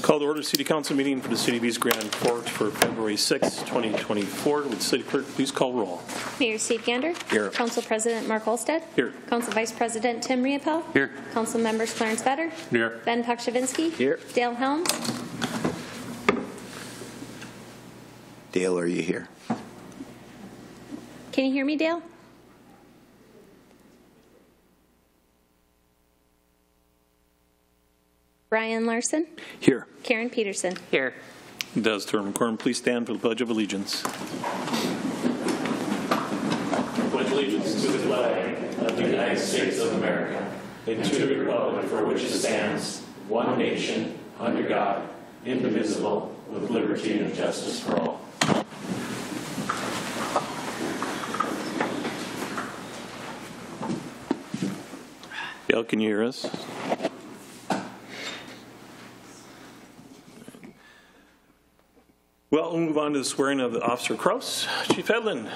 Call to order City Council meeting for the City of East Grand Court for February 6, 2024. Would City Clerk please call roll? Mayor Steve Gander. Here. Council President Mark Olstead. Here. Council Vice President Tim Riepel. Here. Council Members Clarence Vetter. Here. Ben Pukshavinsky. Here. Dale Helms. Dale, are you here? Can you hear me, Dale? Brian Larson. Here. Karen Peterson. Here. Does term quorum please stand for the Pledge of Allegiance? Pledge allegiance to the flag of the United States of America and to the republic for which it stands, one nation, under God, indivisible, with liberty and justice for all. Dale, can you hear us? Well, we'll move on to the swearing of Officer KRAUSE. Chief Hedlund.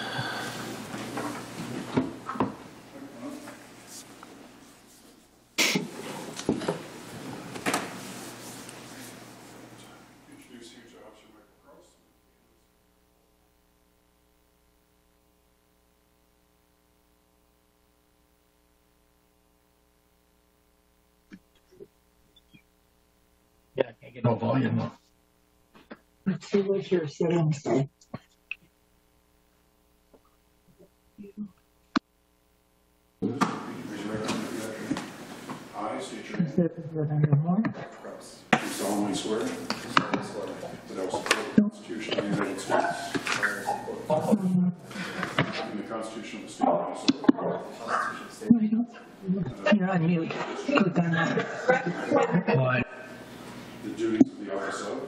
Introduce you to Officer Michael KRAUSE. Yeah, I can't get no volume. Let's see what your settings say. I state your name. Is it under more? Do solemnly swear that I will support the Constitution of the United States and the Constitution of the State of Minnesota. You're on mute. Click on that. Why? The duties of the office of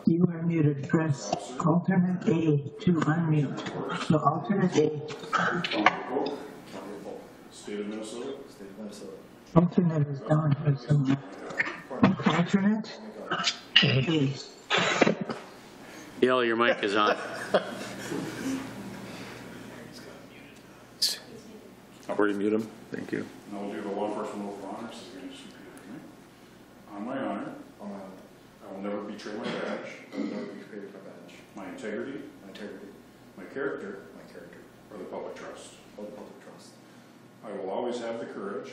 You are muted. Press alternate A to unmute. So alternate A. State of Minnesota. Alternate is down here somewhere. Alternate A. Dale, your mic is on. I've already mute him. Thank you. And I will do the law enforcement oath of honor. So you're going to just repeat after me. On my honor, I will never betray my badge, my integrity, my character, or the public trust. I will always have the courage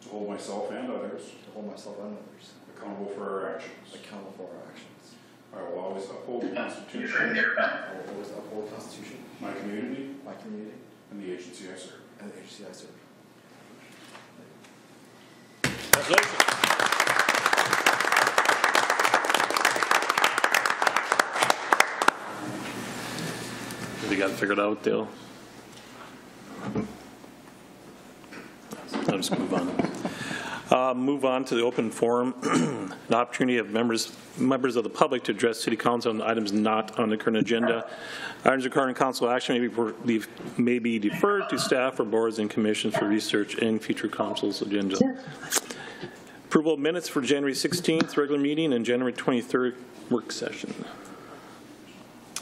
to hold myself and others accountable for our actions. I will always uphold the Constitution, my community, and the agency I serve. Congratulations. You got it figured out, Dale? I'll just move on. Move on to the open forum. An opportunity of members of the public to address City Council on items not on the current agenda. Items requiring council action may be deferred to staff or boards and commissions for research in future council's agenda. Approval of minutes for January 16th regular meeting and January 23rd work session.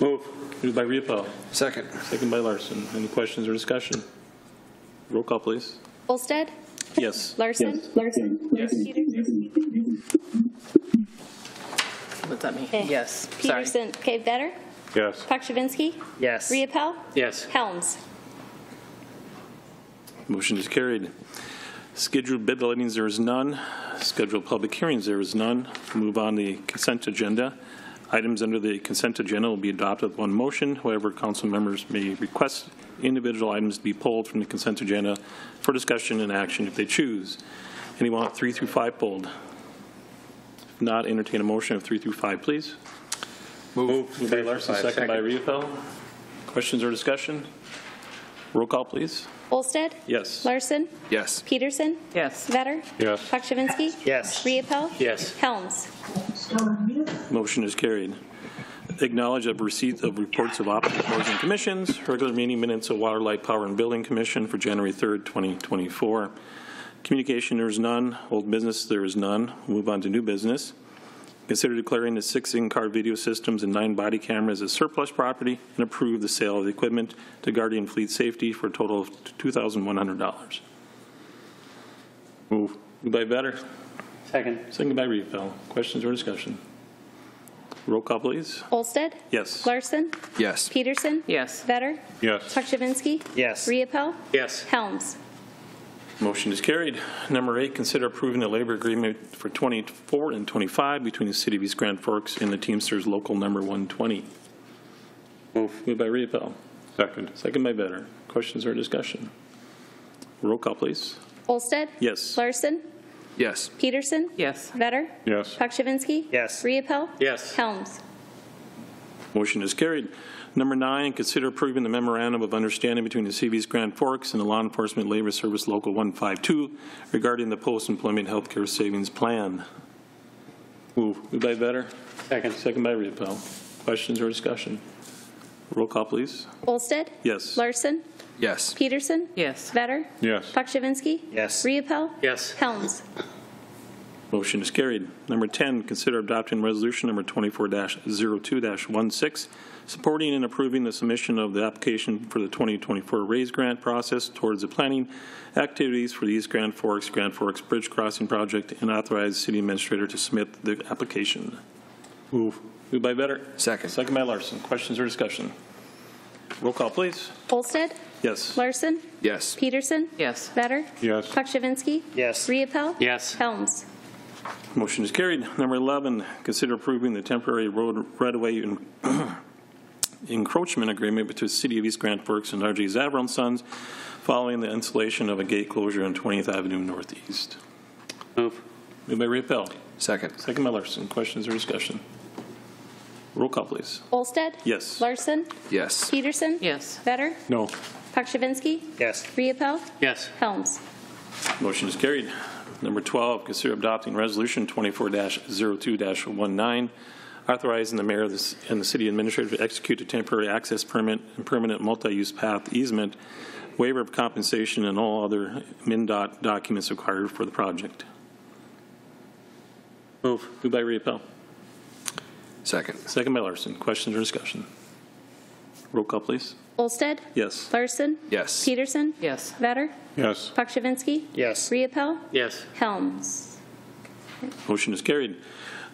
Moved by Riepel. Second. Second by Larson. Any questions or discussion? Roll call, please. Olstead. Yes. Larson. Yes. Peterson. What's that mean? Okay. Yes. Peterson. Okay, Vetter. Yes. Pukshavinsky. Yes. Riepel. Yes. Helms. Motion is carried. Scheduled bid lettings, there is none. Scheduled public hearings, there is none. Move on the consent agenda. Items under the consent agenda will be adopted with one motion. However, council members may request individual items to be pulled from the consent agenda for discussion and action if they choose. Anyone want 3 through 5 pulled? If not, entertain a motion of 3 through 5, please. Moved by Larson, second by Riepel. Questions or discussion? Roll call, please. Olstead. Yes. Larson. Yes. Peterson. Yes. Vetter. Yes. Pukshavinsky. Yes. Riepel. Yes. Helms. Still on mute? Motion is carried. Acknowledge of receipt of reports of operating boards and commissions, regular meeting minutes of Water, Light, Power, and Building Commission for January 3rd, 2024. Communication, there is none. Old business, there is none. Move on to new business. Consider declaring the 6 in-car video systems and 9 body cameras as surplus property and approve the sale of the equipment to Guardian Fleet Safety for a total of $2,100. Moved by Vetter. Second. Second by Riepel. Questions or discussion? Roll call, please. Olsted? Yes. Larson? Yes. Peterson? Yes. Vetter? Yes. Pakshavinsky? Yes. Riepel? Yes. Helms? Motion is carried. Number 8, consider approving a labor agreement for 24 and 25 between the City of East Grand Forks and the Teamsters Local Number 120. Moved by Riepel. Second. Second by Vetter. Questions or discussion? Roll call, please. Olsted? Yes. Larson? Yes. Peterson? Yes. Vetter? Yes. Pakshavinsky? Yes. Riepel? Yes. Helms? Motion is carried. Number 9, consider approving the memorandum of understanding between the City of East Grand Forks and the Law Enforcement Labor Service Local 152 regarding the post-employment health care savings plan. Moved by Vetter. Second. Second by Riepel. Questions or discussion? Roll call, please. Olsted? Yes. Larson? Yes. Peterson? Yes. Vetter? Yes. Pakshavinsky? Yes. Riepel? Yes. Helms? Motion is carried. Number 10, consider adopting resolution number 24-02-16, supporting and approving the submission of the application for the 2024 RAISE grant process towards the planning activities for the East Grand Forks Bridge Crossing Project, and authorize the city administrator to submit the application. Moved by Vetter. Second. Second by Larson. Questions or discussion? Roll call, please. Olsted? Yes. Larson? Yes. Peterson? Yes. Vetter? Yes. Pakshavinsky? Yes. Riepel? Yes. Helms? Motion is carried. Number 11, consider approving the temporary road right-of-way encroachment agreement between the City of East Grand Forks and R.J. Zavra and Sons following the installation of a gate closure on 20th Avenue Northeast. Move. Moved by Riepel. Second. Second by Larson. Questions or discussion? Roll call, please. Olsted? Yes. Larson? Yes. Peterson? Yes. Vetter? No. Pakshavinsky? Yes. Riepel? Yes. Helms? Motion is carried. Number 12, consider adopting Resolution 24-02-19, authorizing the mayor and the city administrator to execute a temporary access permit and permanent multi-use path easement, waiver of compensation, and all other MnDOT documents required for the project. Moved by Riepel. Second. Second by Larson. Questions or discussion? Roll call, please. Olsted? Yes. Larson? Yes. Peterson? Yes. Vetter? Yes. Pakshavinsky? Yes. Riepel? Yes. Helms? Motion is carried.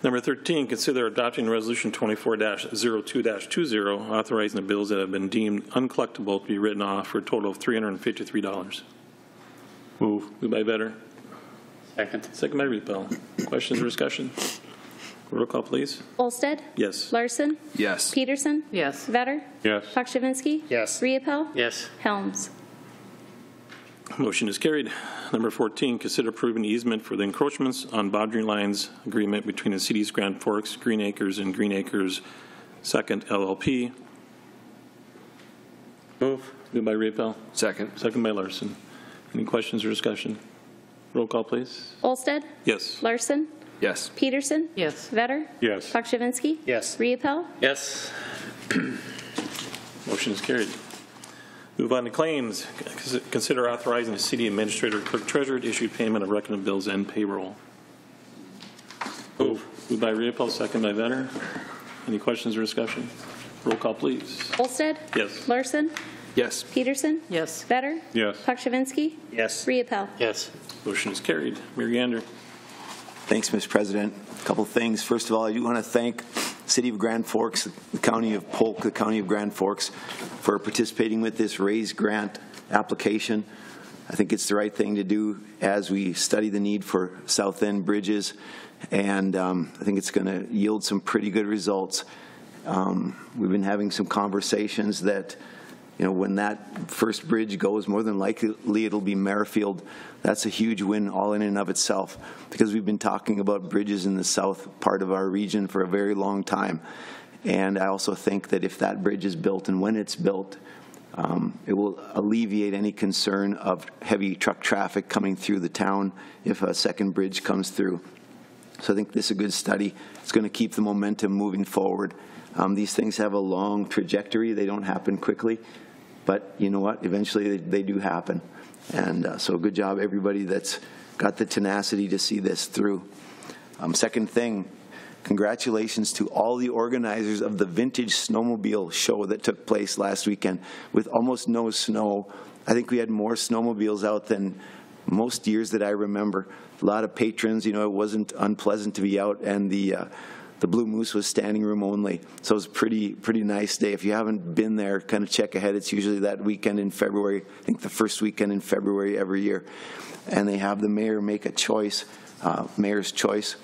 Number 13, consider adopting Resolution 24-02-20, authorizing the bills that have been deemed uncollectible to be written off for a total of $353. Moved by Vetter. Second. Second by Riepel. Questions or discussion? Roll call, please. Olsted? Yes. Larson? Yes. Peterson? Yes. Vetter? Yes. Pakshavinsky? Yes. Riepel? Yes. Helms? Motion is carried. Number 14, consider approving easement for the encroachments on boundary lines agreement between the city's Grand Forks, Green Acres, and Green Acres Second LLP. Move. Moved by Riepel. Second. Second by Larson. Any questions or discussion? Roll call, please. Olsted? Yes. Larson? Yes. Peterson? Yes. Vetter? Yes. Pakshavinsky? Yes. Riepel? Yes. Motion is carried. Move on to claims. Consider authorizing the city administrator, clerk treasurer to issue payment of reckoning bills and payroll. Moved by Riepel, second by Vetter. Any questions or discussion? Roll call, please. Olsted? Yes. Larson? Yes. Peterson? Yes. Vetter? Yes. Pakshavinsky? Yes. Riepel? Yes. Motion is carried. Mayor Gander. Thanks, Mr. President. A couple things. First of all, I do want to thank the City of Grand Forks, the County of Polk, the County of Grand Forks for participating with this RAISE grant application. I think it's the right thing to do as we study the need for South End bridges, and I think it's going to yield some pretty good results. We've been having some conversations that, you know, when that first bridge goes, more than likely it'll be Merrifield. That's a huge win all in and of itself, because we've been talking about bridges in the south part of our region for a very long time. And I also think that if that bridge is built, and when it's built, it will alleviate any concern of heavy truck traffic coming through the town if a second bridge comes through. So I think this is a good study. It's going to keep the momentum moving forward. These things have a long trajectory. They don't happen quickly. But you know what? Eventually they do happen. And so good job, everybody that's got the tenacity to see this through. Second thing, congratulations to all the organizers of the Vintage Snowmobile Show that took place last weekend. With almost no snow, I think we had more snowmobiles out than most years that I remember. A lot of patrons, you know, it wasn't unpleasant to be out, and the Blue Moose was standing room only. So it was a pretty nice day. If you haven't been there, kind of check ahead. It's usually that weekend in February, I think the first weekend in February every year. And they have the mayor make a choice, mayor's choice.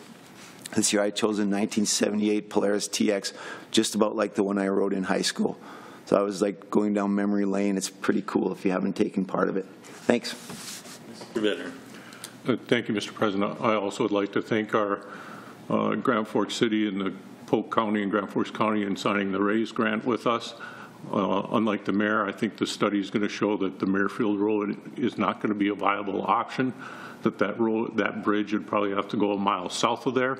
This year I chose a 1978 Polaris TX, just about like the one I rode in high school. So I was like going down memory lane. It's pretty cool if you haven't taken part of it. Thanks. Mr. Vetter. Thank you, Mr. President. I also would like to thank our Grand Forks City and the Polk County and Grand Forks County in signing the RAISE grant with us. Unlike the mayor, I think the study is going to show that the Marefield Road is not going to be a viable option, that bridge would probably have to go a mile south of there,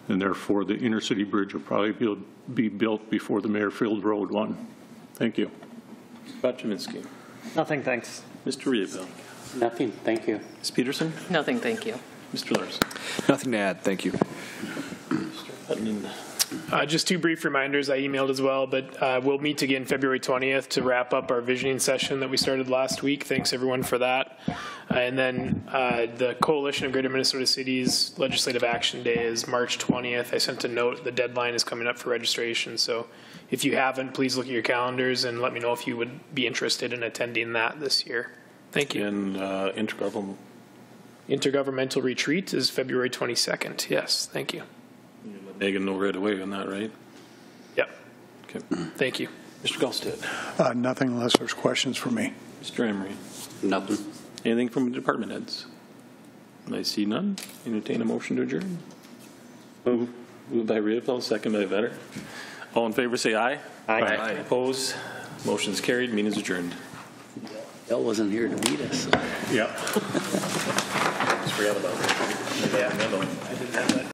and therefore the intercity bridge will probably be built before the Marefield Road one. Thank you. Dr. Minsky. Nothing, thanks. Mr. Riedel. Nothing, thank you. Ms. Peterson. Nothing, thank you. Mr. Larson. Nothing to add, thank you. Just two brief reminders I emailed as well, but we'll meet again February 20th to wrap up our visioning session that we started last week. Thanks everyone for that. And then the Coalition of Greater Minnesota Cities Legislative Action Day is March 20th. I sent a note, the deadline is coming up for registration. So if you haven't, please look at your calendars and let me know if you would be interested in attending that this year. Thank you. And Intergovernmental retreat is February 22nd. Yes, thank you. You let Megan know right away on that, right? Yep. Okay. Thank you. Mr. Gulstead. Nothing unless there's questions for me. Mr. Emery. Nothing. Anything from the department heads? I see none. Entertain a motion to adjourn. Moved by Riedel, second by Vetter. All in favor say aye. Aye. Opposed? Motion's carried. Meeting is adjourned. Bill wasn't here to beat us. Yep. Just forgot about that. I didn't have that.